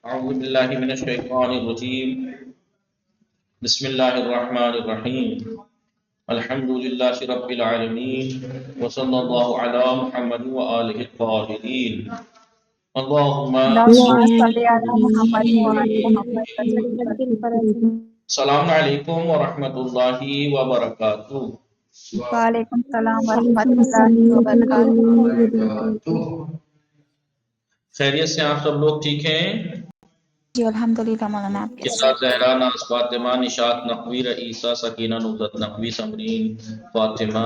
أعوذ بالله من الشيطان الرجيم بسم الله الرحمن الرحيم الحمد لله رب العالمين وصلى الله على محمد وآله الطاهرين اللهم اللهم صل على محمد وعلى محمد وسلم. السلام علیکم ورحمۃ اللہ وبرکاتہ۔ وعلیکم السلام ورحمۃ اللہ وبرکاتہ۔ خیریت سے آپ سب لوگ ٹھیک ہیں؟ جی الحمدللہ مولانا، آپ کیسے کیسا زہرا، ناز فاطمہ، نشاط نقوی، رئیسہ، سکینہ، نصرت نقوی، سمرین، فاطمہ،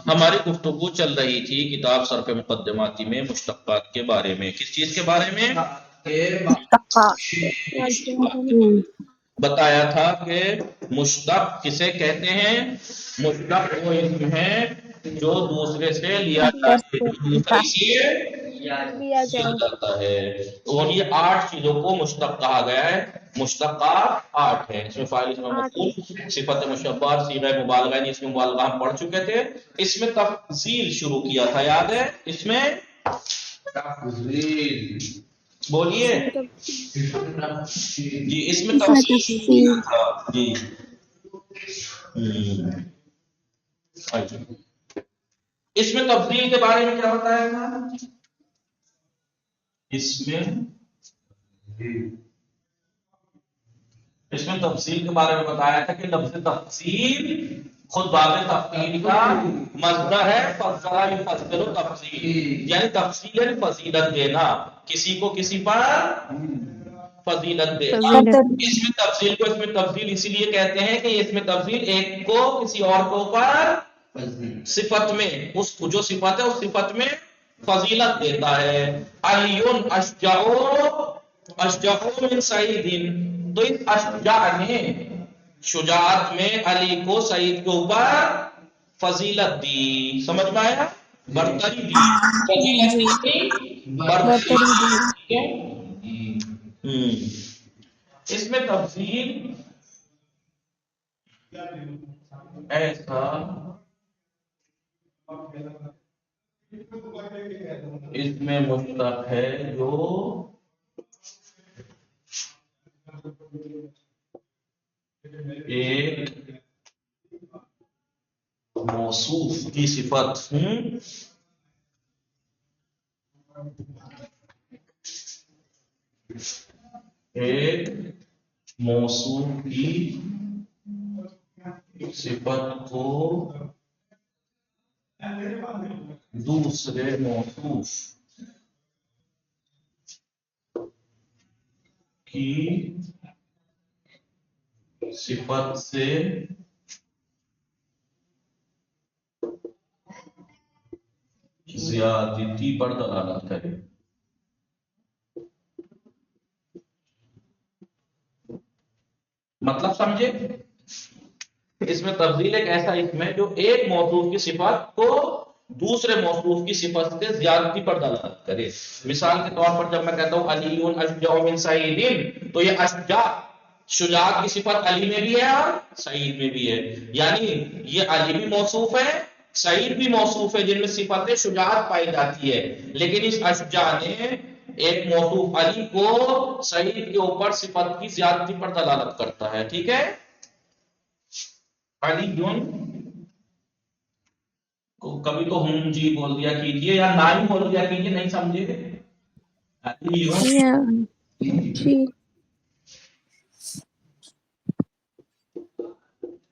ہماری گفتگو چل رہی تھی کتاب صرف مقدماتی میں مشتقات کے بارے میں۔ کس چیز کے بارے میں؟ بتایا تھا کہ مشتق کسے کہتے ہیں؟ مشتق وہ اسم ہے جو دوسرے سے لیا جاتا ہے، اور یہ 8 چیزوں کو مشتق کہا گیا ہے۔ مشتقات 8 ہیں، اس میں فاعل، اسم مفعول، صفت مشبہ، صیغہ مبالغہ، یعنی اس میں مبالغہ ہم پڑھ چکے تھے۔ اس میں تفصیل شروع کیا تھا، یاد ہے؟ اس میں بولیے جی، اس میں تفصیل شروع کیا تھا جی۔ اس میں تفصیل کے بارے میں کیا بتایا تھا؟ اس میں تفصیل کے بارے میں بتایا تھا کہ لفظ تفصیل خود باب تفصیل کا مصدر ہے، فضل یفضل تفصیل، یعنی تفصیل یعنی فضیلت دینا، کسی کو کسی پر فضیلت دینا۔ اس میں تفصیل کو اس میں تفضیل اسی لیے کہتے ہیں کہ اس میں تفضیل ایک کو کسی اور کو پر صفت میں، اس جو صفت ہے اس صفت میں فضیلت دیتا ہے۔ علی اشجع من سعید، تو اس اشجع نے شجاعت میں علی کو سعید کے اوپر فضیلت دی۔ سمجھ میں آیا؟ برتری دی، فضیلت دی، برتری دی۔ اس میں تفصیل ایسا، اس میں مشتق ہے جو ایک موصوف کی صفت ایک موصوف کی صفت کو دوسرے موصوف کی صفت سے زیادتی پر دلالت کرے۔ مطلب سمجھے؟ اس میں تفضیل ایک ایسا اسم ہے جو ایک موصوف کی صفت کو دوسرے موصوف کی صفت سے زیادتی پر دلالت کرے۔ مثال کے طور پر جب میں کہتا ہوں علی اشجع من سعید، تو یہ اشجع شجاعت کی صفت علی میں بھی ہے اور سعید میں بھی ہے، یعنی یہ علی بھی موصوف ہے، سعید بھی موصوف ہے، جن میں صفت شجاعت پائی جاتی ہے، لیکن اس اشجع نے ایک موصوف علی کو سعید کے اوپر صفت کی زیادتی پر دلالت کرتا ہے۔ ٹھیک ہے؟ علی کبھی تو ہم جی بول دیا کیجئے یا نائم بول دیا کیجئے، نہیں سمجھے؟ علی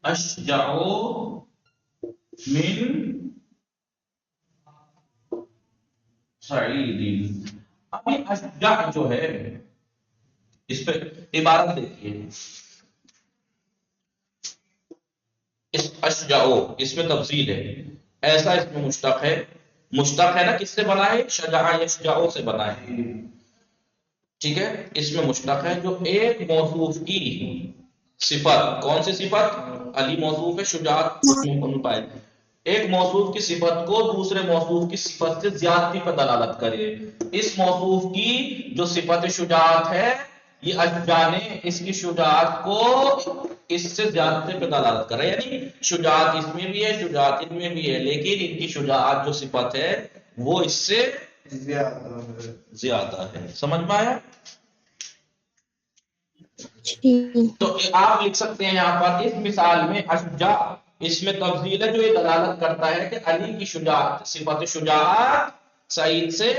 اشجع من سعید۔ اب یہ اشجع جو ہے، اس پہ عبارت دیکھیے، اس اشجع اس میں تفصیل ہے، ایسا اس میں مشتق ہے۔ مشتق ہے نا، کس سے بنا ہے؟ شجع یشجع سے بنا ہے۔ ٹھیک ہے؟ اس میں مشتق ہے جو ایک موصوف کی صفت، کون سی صفت؟ علی موصوف ہے، شجاعت پائے، ایک موصوف کی صفت کو دوسرے موصوف کی صفت سے زیادتی پر دلالت کرے۔ اس موصوف کی جو صفت شجاعت ہے، یہ اشجع نے اس کی شجاعت کو اس سے زیادتی پر دلالت کرے، یعنی شجاعت اس میں بھی ہے، شجاعت ان میں بھی ہے، لیکن ان کی شجاعت جو صفت ہے وہ اس سے زیادہ ہے. سمجھ میں آیا؟ جی تو آپ لکھ سکتے ہیں یہاں پر اس مثال میں اشجع، اس میں تفضیل ہے جو یہ دلالت کرتا ہے کہ علی کی شجاعت، صفت شجاعت سعید سے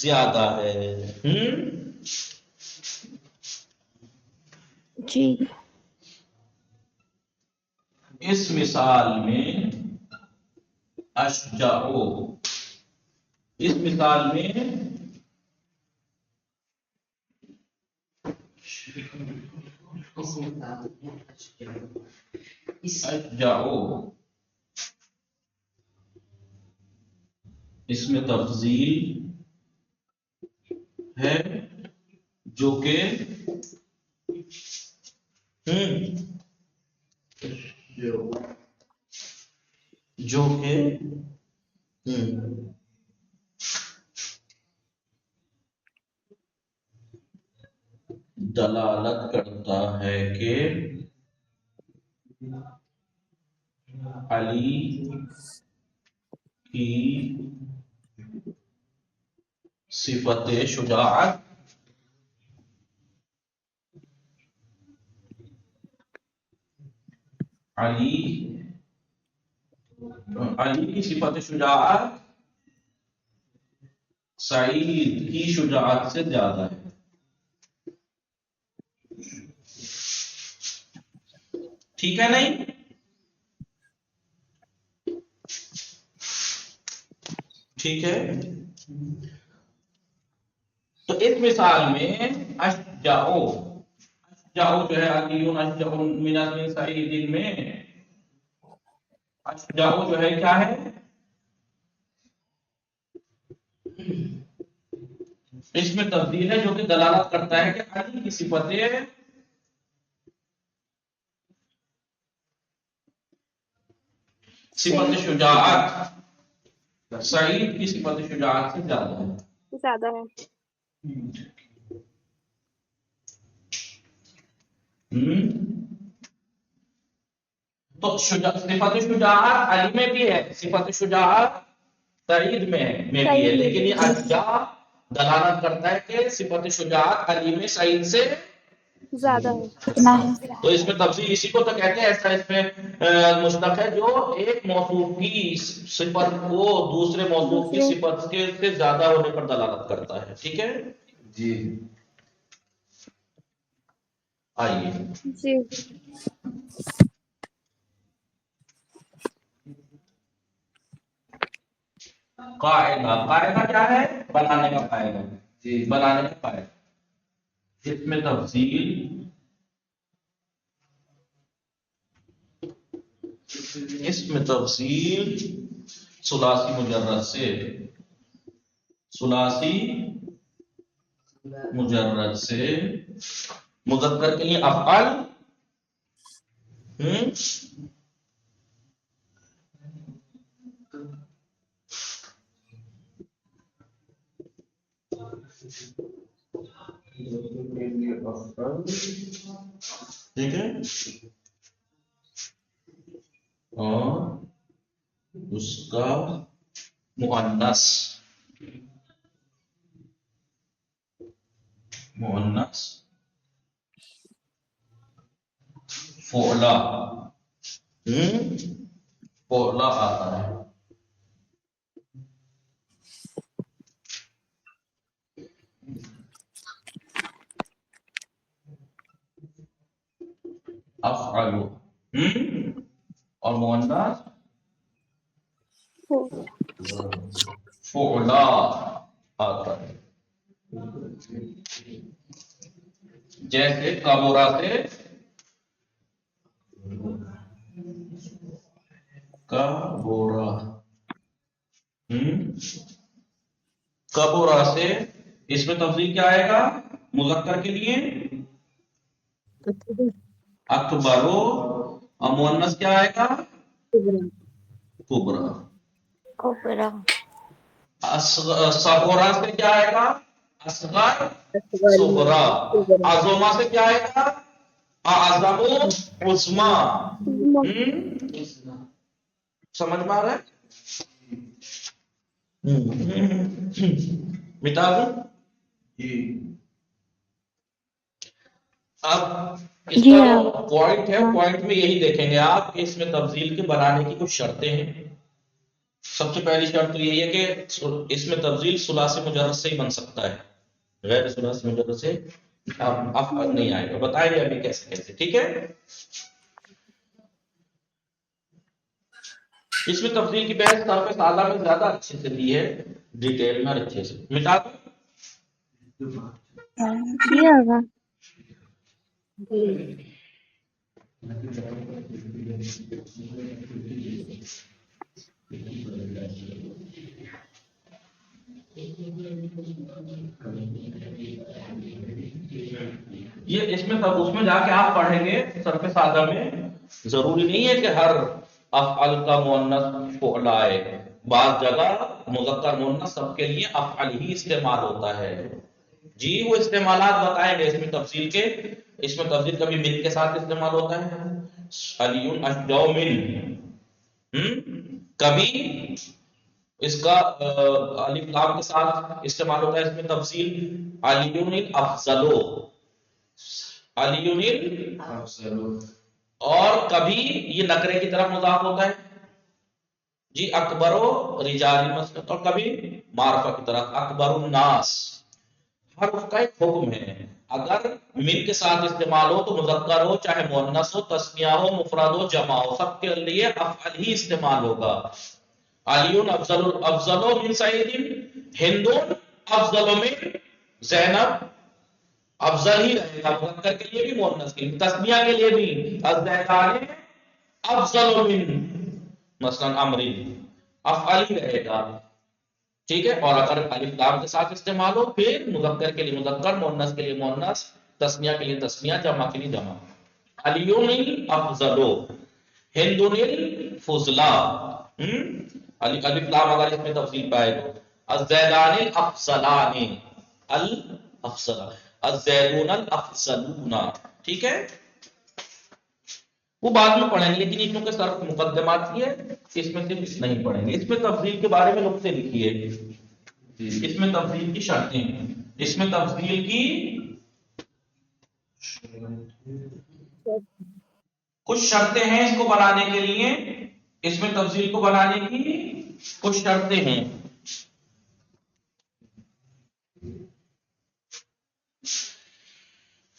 زیادہ ہے. جی اس مثال میں اشجع، اس مثال میں اشجع، اس میں تفضیل ہے جو کہ دلالت کرتا ہے کہ علی کی صفت شجاعت علی کی صفت شجاعت سعید کی شجاعت سے زیادہ ہے. ٹھیک ہے نہیں؟ ٹھیک ہے. تو اس مثال میں اشجع جو ہے علیون اشجع من سعید میں اشجع جو ہے کیا ہے؟ اس میں تبدیل ہے جو کہ دلالت کرتا ہے کہ علی کی صفت شجاعت سعید کی صفت شجاعت سے زیادہ ہے. زیادہ ہے. تو صفت شجاعت علی میں بھی ہے، صفت شجاعت سعید میں بھی ہے، لیکن یہ اشجع دلالت کرتا ہے کہ صفت شجاعت علی میں سعید سے زیادہ ہے. کتنا ہے؟ تو اس میں تفصیل اسی کو تو کہتے ہیں، ایسا اس میں مشتق ہے جو ایک موصوف کی صفت کو دوسرے موصوف کی صفت کے سے زیادہ ہونے پر دلالت کرتا ہے. ٹھیک ہے جی. آئیے جی قاعدہ کیا ہے؟ بنانے کا قاعدہ. جی. بنانے کا قاعدہ. اس میں تفصیل ثلاثی مجرد سے مذکر کے لیے افعال ٹھیک ہے، اور اس کا مؤنث فعلا آتا ہے. افعل اور مؤنث فعلا آتا ہے. جیسے کبورا سے کبورا سے اس میں تفضیل کیا آئے گا مذکر کے لیے؟ اکبرو. اور مؤنث کیا آئے گا؟ کبرا. صغرا سے کیا آئے گا؟ اصغر. صغرا. عظما سے کیا آئے گا؟ اعظم عظما. سمجھ میں آ رہا ہے؟ مٹا دوں؟ اب اس جی کا ہاں جو پوائنٹ ہے پوائنٹ میں یہی دیکھیں گے آپ کہ اس میں تفضیل کے بنانے کی کچھ شرطیں ہیں. سب سے پہلی شرط تو یہی ہے کہ اس میں تفضیل ثلاثی مجرد سے ہی بن سکتا ہے، غیر ثلاثی مجرد سے افعل نہیں آئے گا. بتائیں گے ابھی کیسے کیسے. ٹھیک ہے، اس میں تفضیل کی بحث صرف سالہ میں زیادہ اچھے سے دی ہے، ڈیٹیل میں اور اچھے سے. مٹا دوں؟ جی ہوگا. یہ اس میں تب اس میں جا کے آپ پڑھیں گے صرف سادہ میں. ضروری نہیں ہے کہ ہر افعل کا مؤنث فعل آئے، بعض جگہ مذکر مؤنث سب کے لیے افعل ہی استعمال ہوتا ہے. جی وہ استعمالات بتائیں گے اس میں تفصیل کے. اس میں تفصیل کبھی من کے ساتھ استعمال ہوتا ہے، علی اشجع من، کبھی اس کا الف لام کے ساتھ استعمال ہوتا ہے اس میں تفصیل علی الافضل، علی الافضل، اور کبھی یہ نکرے کی طرف مضاف ہوتا ہے جی اکبر و رجال مسجد، اور کبھی معرفہ کی طرف اکبر الناس. ہر اس کا ایک حکم ہے. اگر من کے ساتھ استعمال ہو تو مذکر ہو چاہے مؤنث ہو، تثنیہ ہو مفرد ہو جمع ہو، سب کے لیے افعل ہی استعمال ہوگا. علی افضل افضل من سعید، ہند افضل من زینب، افضل ہی رہے گا مذکر کے لیے بھی مؤنث کے لیے. تثنیہ کے لیے بھی الزیدان افضل من مثلا امر، افعل ہی رہے گا. ٹھیک ہے، اور اگر الف لام کے ساتھ استعمال ہو پھر مذکر کے لیے مذکر، مؤنث کے لیے مؤنث، تثنیہ کے لیے تثنیہ، جمع کے لیے جمع. علی الافضل، ہند الفضلا، الف لام اگر اس میں تفصیل پائے تو الزیدان الافضلان، الافضل، الزیدون الافضلون. ٹھیک ہے، وہ بعد میں پڑھیں گے لیکن یہ کیونکہ صرف مقدمات کی ہے اس میں صرف نہیں پڑھیں گے. اس میں تفضیل کے بارے میں نقطے لکھیے، اس میں تفضیل کی شرطیں، اس میں تفضیل کی کچھ شرطیں ہیں اس کو بنانے کے لیے، اس میں تفضیل کو بنانے کی کچھ شرطیں ہیں.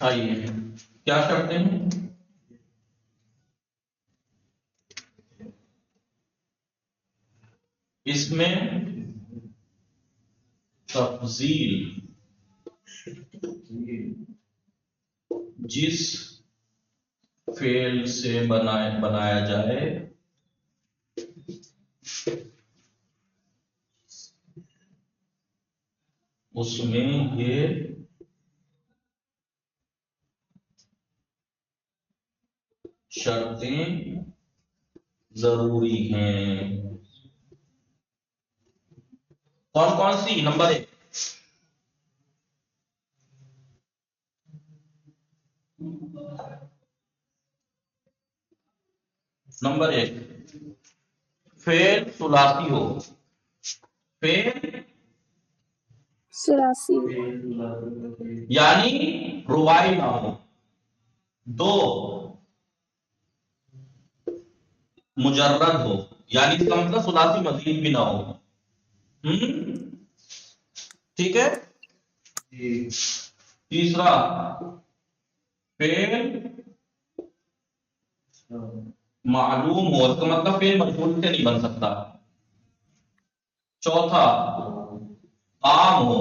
آئیے کیا شرطیں ہیں. اس میں تفضیل جس فعل سے بنایا جائے اس میں یہ شرطیں ضروری ہیں. کون کون سی؟ نمبر 1، نمبر 1 فعل ثلاثی ہو. فعل ثلاثی یعنی رباعی نہ ہو، 2 مجرد ہو، یعنی اس کا مطلب ثلاثی مزید بھی نہ ہو. ٹھیک ہے. تیسرا فعل معلوم ہو، اس کا مطلب فعل مجهول سے نہیں بن سکتا. چوتھا تام ہو،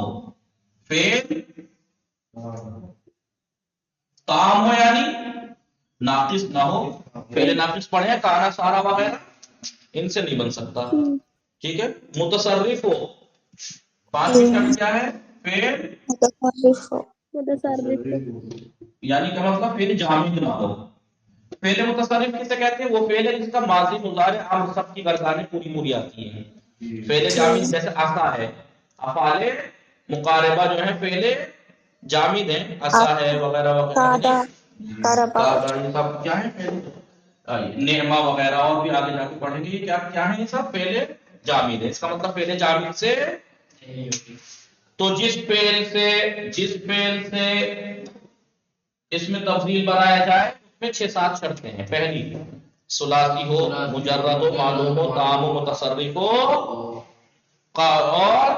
فعل تام ہو یعنی ناقص نہ ہو. فعل ناقص پڑھے کانا سارا وغیرہ ان سے نہیں بن سکتا. ٹھیک ہے. متصرف ہو، 5ویں شرط کیا ہے؟ فعل متصرف یعنی کا مطلب فعل جامد نہ ہو. فعل متصرف کسے کہتے ہیں؟ وہ فعل ہے جس کا ماضی مضارع عام سب کی گردانیں پوری آتی ہیں. فعل جامد جیسے عصا ہے، افعال مقاربہ جو ہے فعل جامد ہیں، عصا ہے وغیرہ وغیرہ، یہ سب کیا ہے؟ فعل نعمہ وغیرہ، اور بھی آگے جا کے پڑھیں گے یہ کیا ہیں. یہ سب فعل جامد ہے، اس کا مطلب فعل جامد سے تو جس فعل سے اس میں تفضیل بنایا جائے اس میں 6-7 شرطیں ہیں. پہلی ثلاثی ہو، مجرد ہو، معلوم ہو، تام ہو، متصرف ہو، اور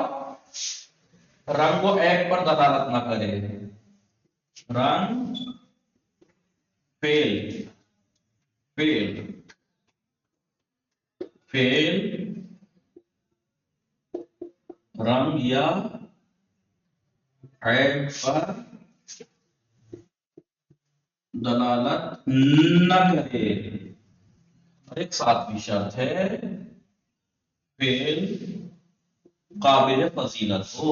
رنگ و عیب پر دلالت نہ کرے. رنگ فعل رنگ یا عیب پر دلالت نہ کرے. اور ایک ساتویں شرط ہے فعل قابل فضیلت ہو.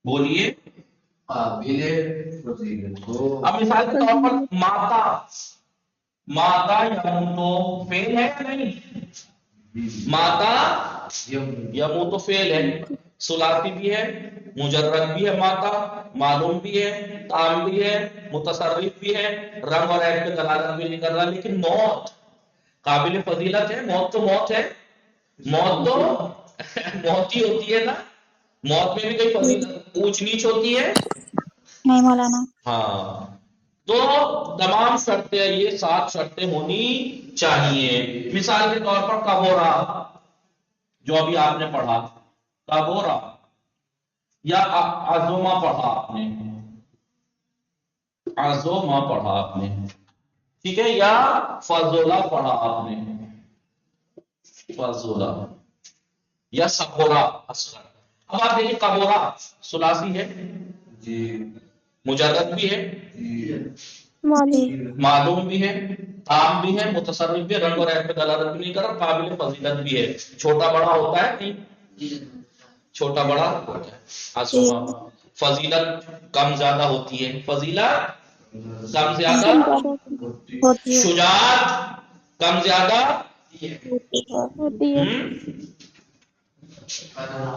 بولیے قابل فضیلت ہو. اب مثال کے طور پر ماتا یموتو فعل ہے یا نہیں؟ ماتا یموتو فعل ہے، ثلاثی بھی ہے، مجرد بھی ہے، ماتا معلوم بھی ہے، تام بھی ہے، متصرف بھی ہے، رنگ اور عیب پہ دلالت بھی نہیں کر رہا. لیکن موت قابل فضیلت ہے. موت تو موت ہے، موت تو موت ہی ہوتی ہے نا. موت میں بھی کوئی فضیلت اونچ نیچ ہوتی ہے؟ نہیں مولانا. ہاں، تو تمام شرطیں یہ 7 شرطیں ہونی چاہیے. مثال کے طور پر کبورا جو ابھی آپ نے پڑھا، کبورا یا عظما پڑھا آپ نے، ٹھیک ہے، یا فضولا پڑھا آپ نے، فضولا یا سکورا اصغر. اب آپ دیکھیں کبورا ثلاثی ہے، جی مجرد بھی ہے، معلوم بھی ہے، تام بھی ہے، متصرف بھی ہے، رنگ اور عیب پہ دلالت بھی نہیں کر رہا، قابل فضیلت بھی ہے. چھوٹا بڑا ہوتا ہے نہیں؟ چھوٹا بڑا ہوتا ہے. عظما فضیلت کم زیادہ ہوتی ہے، فضیلت کم زیادہ، ہوتی ہے. شجاعت کم زیادہ، ہوتی ہے.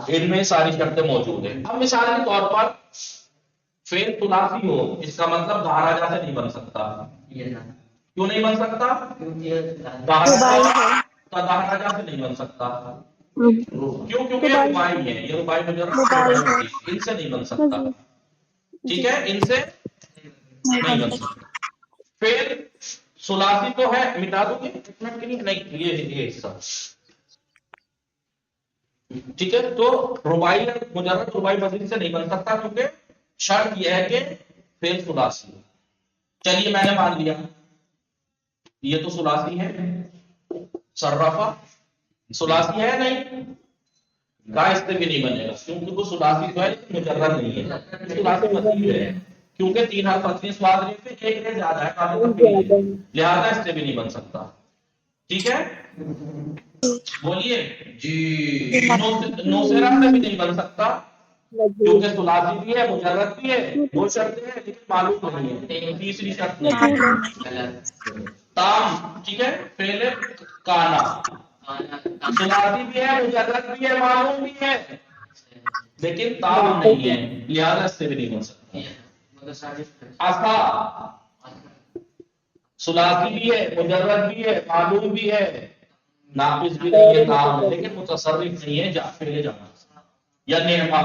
ان میں ساری شرطیں موجود ہیں. اب مثال کے طور پر فعل ثلاثی ہو، اس کا مطلب دہراجہ سے نہیں بن سکتا. کیوں نہیں بن سکتا؟ دہراجہ سے نہیں بن سکتا. کیوں؟ کیونکہ یہ رباعی ہے، یہ رباعی مجرد ان سے نہیں بن سکتا. ٹھیک ہے، ان سے نہیں بن سکتا. فعل ثلاثی تو ہے، مٹا دو گے نہیں، یہ حصہ ٹھیک ہے. تو رباعی مجرد رباعی مزید سے نہیں بن سکتا کیونکہ شرط یہ ہے کہ فعل ثلاثی. چلیے میں نے مان لیا یہ تو ثلاثی ہے، صرفہ ثلاثی ہے نہیں، کا اس سے بھی نہیں بنے گا کیونکہ وہ ثلاثی تو ہے لیکن مجرد نہیں ہے، ثلاثی مزید ہے کیونکہ 3 حرف اصلی سواد میں سے ایک زیادہ ہے، قابل تفصیل ہے، لہذا اس سے بھی نہیں بن سکتا. ٹھیک ہے، بولیے جی نوسیرا سے بھی نہیں بن سکتا کیونکہ ثلاثی بھی ہے، مجرد بھی ہے، 2 شرطیں ہیں لیکن معلوم نہیں ہے. تیسری شرط نہیں. تام ٹھیک ہے، پہلے کانا ثلاثی بھی ہے، مجرد بھی ہے، معلوم بھی ہے لیکن تام نہیں ہے، لہذا اس سے بھی نہیں بن سکتا. آسا ثلاثی بھی ہے، مجرد بھی ہے، معلوم بھی ہے، ناقص بھی نہیں ہے، تام ہے لیکن متصرف نہیں ہے، فعل جمع. یا نعمہ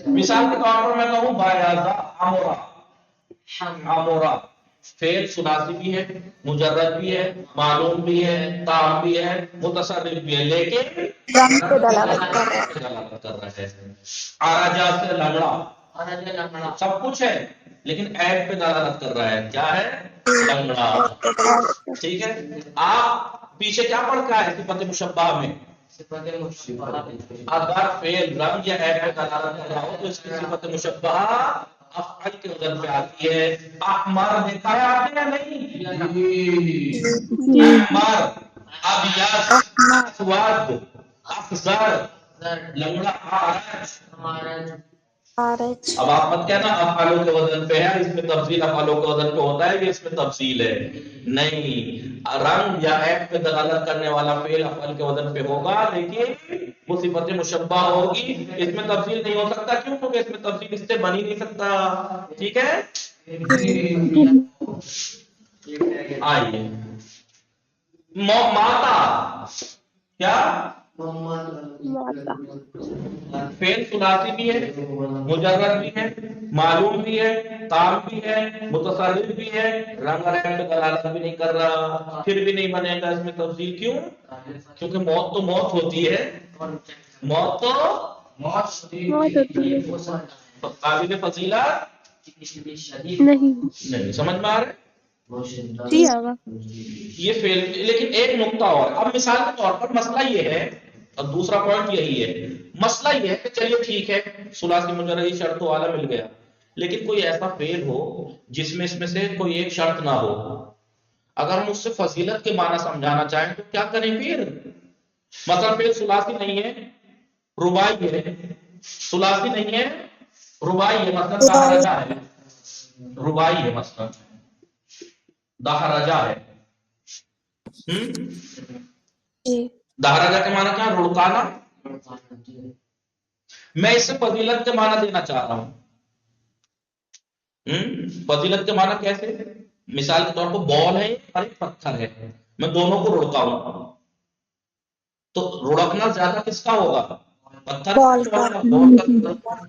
مثال کے طور پر میں کہوں بایازا امورا فعل ثلاثی بھی ہے، مجرد بھی ہے، معلوم بھی ہے، تام بھی ہے، متصرف بھی ہے لیکن رنگ پہ دلالت کر رہا ہے. دلالت کر رہا ہے. آراجا سے لنگڑا سب کچھ ہے لیکن عیب پہ دلالت کر رہا ہے، کیا ہے؟ لنگڑا. ٹھیک ہے، آپ پیچھے کیا پڑھ کا ہے صفت مشبہ میں؟ اگر فعل رنگ یا عیب پہ دلالت کر رہا ہو تو اس کی صفت مشبہ افعل کے وزن پہ آتی ہے. احمر دیکھا ہے آپ نے یا نہیں؟ احمر، ابیض، اسود، اخضر، لنگڑا، آرج. آرج. اب آپ مت کہنا افعالوں کے وزن پہ ہے، اس میں تفصیل افعالوں کے وزن پہ ہوتا ہے کہ اس میں تفصیل ہے. نہیں، رنگ یا عیب پہ دلالت کرنے والا فعل افعال کے وزن پہ ہوگا لیکن وہ صفت مشبہ ہوگی، اس میں تفصیل نہیں ہو سکتا. کیوں؟ کیونکہ اس میں تفصیل اس سے بن ہی نہیں سکتا. ٹھیک ہے، آئیے ماتا کیا فعل ثلاثی بھی ہے، مجرد بھی ہے، معلوم بھی ہے، تام بھی ہے، متصرف بھی ہے، رنگ رنگ پہ دلالت بھی نہیں کر رہا، پھر بھی نہیں بنے گا اس میں تفصیل. کیوں؟ کیونکہ موت تو موت ہوتی ہے، موت تو موت ہوتی ہے قابل فضیلت نہیں. نہیں. سمجھ میں آ رہا ہے؟ جی آگا. یہ فیل. لیکن ایک نقطہ اور. اب مثال کے طور پر مسئلہ یہ ہے، اور دوسرا پوائنٹ یہی ہے، مسئلہ یہ ہے کہ چلیے ٹھیک ہے ثلاثی مجرد شرط والا مل گیا، لیکن کوئی ایسا فعل ہو جس میں اس میں سے کوئی ایک شرط نہ ہو. اگر ہم اس سے فضیلت کے معنی سمجھانا چاہیں تو کیا کریں پھر؟ مثلا فعل ثلاثی نہیں ہے، رباعی ہے. ثلاثی نہیں ہے، رباعی ہے. مثلا دہرجہ ہے، رباعی ہے. مثلا دہرجہ ہے. دہرجہ کے معنی کیا؟ رڑکانا. میں اس سے فضیلت کے معنی دینا چاہ رہا ہوں. فضیلت کے معنی کیسے؟ مثال کے طور پر بال ہے اور ایک پتھر ہے، میں دونوں کو رڑکاؤں تو رڑکنا زیادہ کس کا ہوگا؟ پتھر بال کا.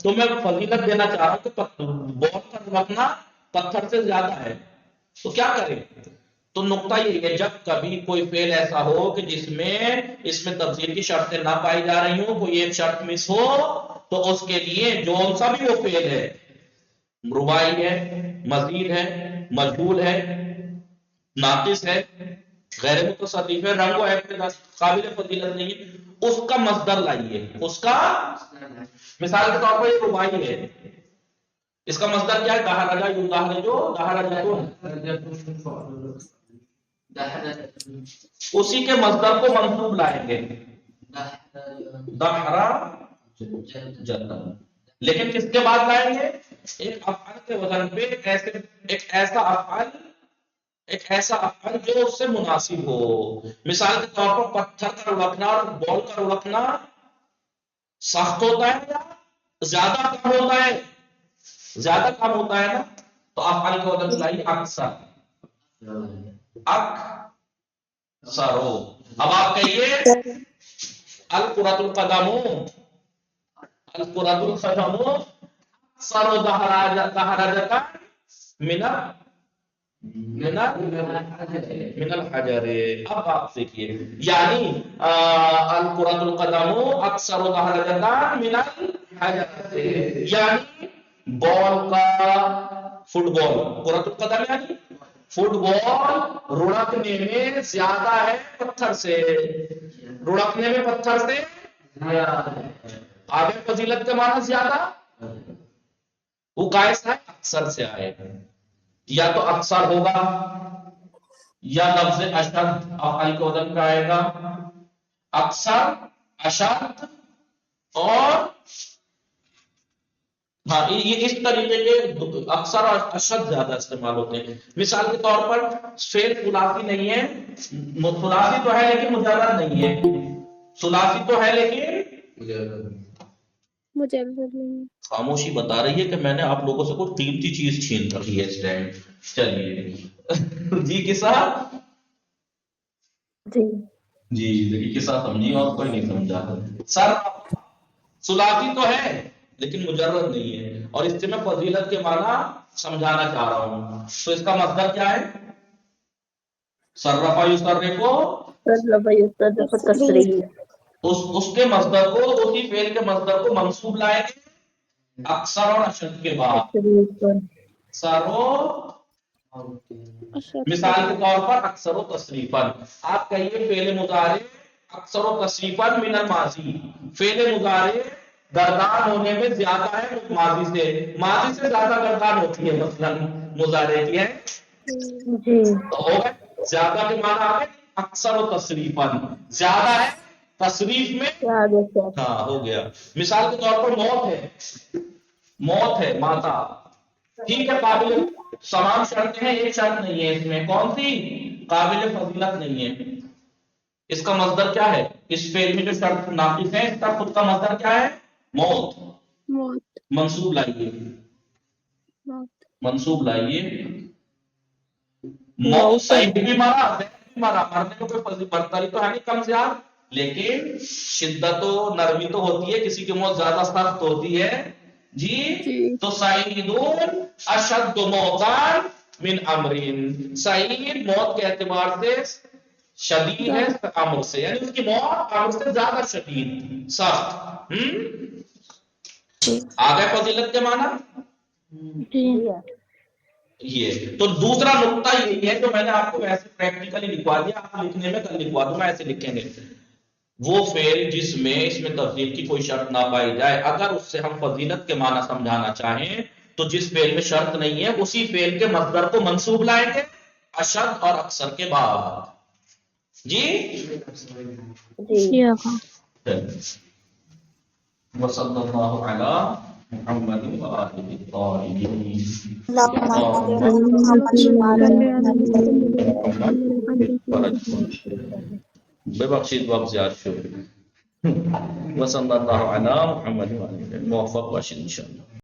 تو میں فضیلت دینا چاہ رہا ہوں کہ بال کا رڑکنا پتھر سے زیادہ ہے. تو کیا کریں؟ تو نقطہ یہ ہے جب کبھی کوئی فعل ایسا ہو کہ جس میں اس میں تفضیل کی شرطیں نہ پائی جا رہی ہوں، کوئی ایک شرط مس ہو، تو اس کے لیے جو سا بھی وہ فعل ہے، رباعی ہے، مزید ہے، مجہول ہے، ناقص ہے، غیر متصرف ہے، رنگ و عیب کے قابل فضیلت نہیں ہے، اس کا مصدر لائیے. اس کا مثال کے طور پر یہ رباعی ہے، اس کا مصدر کیا ہے؟ دہرجہ یدہرجو دہرجتون. اسی کے مصدر کو منصوب لائیں گے، دہرا جتا. لیکن کس کے بعد لائیں گے؟ ایک افعال کے وزن پہ ایک ایسا افعال جو اس سے مناسب ہو. مثال کے طور پر پتھر کا رڑکنا اور بال کا رڑکنا سخت ہوتا ہے یا زیادہ کم ہوتا ہے؟ زیادہ کم ہوتا ہے نا. تو افعال کے وزن لائیے اکثر. اکثرو. اب آپ کہیے القرۃ القدم، القرۃ القدم اکثر دہرجتا من الحجر. اب آپ دیکھیے یعنی القرۃ القدم اکثر دہرجتا من الحجر، یعنی بال کا فٹ بال، قرۃ القدم یعنی فٹ بال رڑکنے میں زیادہ ہے پتھر سے، رڑکنے میں پتھر سے آگے فضیلت کے معنی زیادہ، وہ قائس ہے اکثر سے آئے. یا تو اکثر ہوگا یا لفظ اشد افعال کے وزن کا آئے گا. اکثر، اشد اور ہاں یہ اس طریقے کے اکثر اور اشد زیادہ استعمال ہوتے ہیں. مثال کے طور پر فعل ثلاثی نہیں ہے، ثلاثی تو ہے لیکن مجرد نہیں ہے، ثلاثی تو ہے لیکن مجرد نہیں. خاموشی بتا رہی ہے کہ میں نے آپ لوگوں سے کوئی قیمتی چیز چھین رکھی ہے اس ٹائم. چلیے جی قصہ جی قصہ سمجھیے اور کوئی نہیں سمجھا. سر ثلاثی تو ہے لیکن مجرد نہیں ہے، اور اس سے میں فضیلت کے معنی سمجھانا چاہ رہا ہوں. تو اس کا مصدر کیا ہے؟ صرف یصرفو، اس کے مصدر کو، اسی فعل کے مصدر کو منصوب لائیں گے اکثر اور اشد کے بعد. سرو مثال کے طور پر اکثر و تصریفاً. آپ کہیے فعل مضارع اکثر و تصریفاً من الماضی، فعل مضارع گردان ہونے میں زیادہ ہے ماضی سے زیادہ گردان ہوتی ہے. مثلا مضارع کی ہے تو ہوگا زیادہ کے معنی آ گئے اکثر و تصریفاً، زیادہ ہے تصریف میں. ہاں ہو گیا. مثال کے طور پر موت ہے ماتا، ٹھیک ہے، قابل تمام شرطیں ہیں، ایک شرط نہیں ہے اس میں. کون سی؟ قابل فضیلت نہیں ہے. اس کا مصدر کیا ہے؟ اس فعل میں جو شرط ناقص ہے اس کا خود کا مصدر کیا ہے؟ موت. منصوب لائیے، منصوب لائیے. موت صحیح بھی مرا بھی مرا، مرنے میں کوئی فضیلت برتری تو ہے نہیں کم زیادہ، لیکن شدت و نرمی تو ہوتی ہے، کسی کی موت زیادہ سخت ہوتی ہے جی تو سعیدون اشد موتان من امرین، سعید موت کے اعتبار سے شدید ہے امر سے، یعنی اس کی موت امر سے زیادہ شدید سخت۔ آگے فضیلت کے معنی یہ تو دوسرا نقطہ یہی ہے جو میں نے آپ کو ویسے پریکٹیکلی لکھوا دیا، آپ لکھنے میں کل لکھوا دوں گا، ایسے لکھیں گے وہ فعل جس میں اس میں تفضیل کی کوئی شرط نہ پائی جائے، اگر اس سے ہم فضیلت کے معنی سمجھانا چاہیں تو جس فعل میں شرط نہیں ہے اسی فعل کے مصدر کو منصوب لائیں گے اشد اور اکثر کے بعد جی وصلی اللہ علی محمد وآلہ الطاہرین۔ ببخشید وقت زیاد شد وصلی اللہ علی محمد وآلہ موفق باشید انشاءاللہ۔